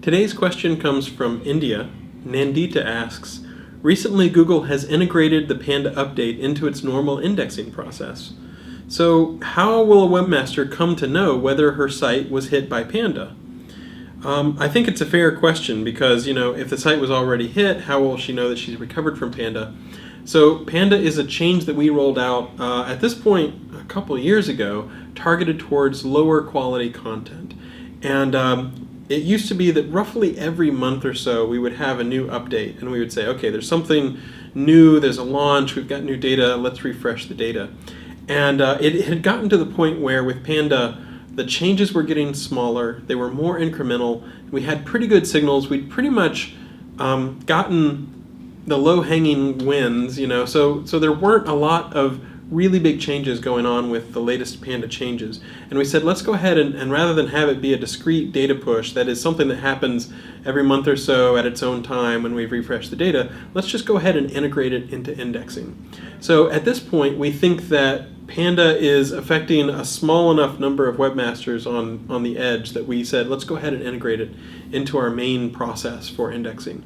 Today's question comes from India. Nandita asks, recently Google has integrated the Panda update into its normal indexing process. So how will a webmaster come to know whether her site was hit by Panda? I think it's a fair question because, if the site was already hit, how will she know that she's recovered from Panda? So Panda is a change that we rolled out at this point a couple of years ago, targeted towards lower quality content. And it used to be that roughly every month or so we would have a new update and we would say, okay, there's something new, there's a launch, we've got new data, let's refresh the data. And it had gotten to the point where with Panda, the changes were getting smaller, they were more incremental, we had pretty good signals, we'd pretty much gotten the low-hanging wins, so there weren't a lot of really big changes going on with the latest Panda changes. And we said, let's go ahead and rather than have it be a discrete data push that is something that happens every month or so at its own time when we've refreshed the data, let's just go ahead and integrate it into indexing. So at this point, we think that Panda is affecting a small enough number of webmasters on the edge that we said, let's go ahead and integrate it into our main process for indexing.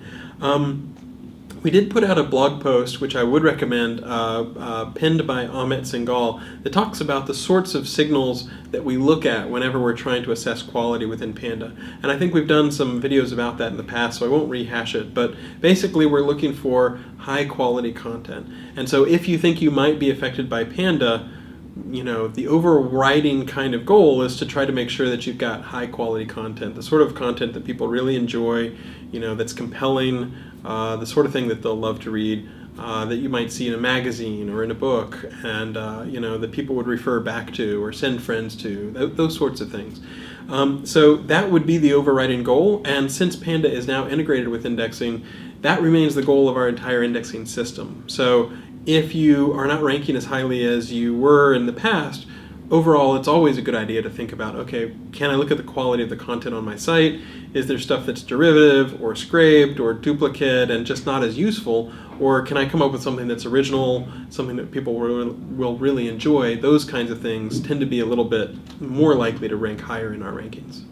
We did put out a blog post, which I would recommend, pinned by Amit Singhal, that talks about the sorts of signals that we look at whenever we're trying to assess quality within Panda. And I think we've done some videos about that in the past, so I won't rehash it. But basically, we're looking for high quality content. And so if you think you might be affected by Panda, the overriding kind of goal is to try to make sure that you've got high quality content, the sort of content that people really enjoy, that's compelling, the sort of thing that they'll love to read, that you might see in a magazine or in a book, and that people would refer back to or send friends to, those sorts of things. So that would be the overriding goal, and since Panda is now integrated with indexing, that remains the goal of our entire indexing system. So if you are not ranking as highly as you were in the past, overall it's always a good idea to think about, okay, can I look at the quality of the content on my site? Is there stuff that's derivative or scraped or duplicate and just not as useful? Or can I come up with something that's original, something that people will really enjoy? Those kinds of things tend to be a little bit more likely to rank higher in our rankings.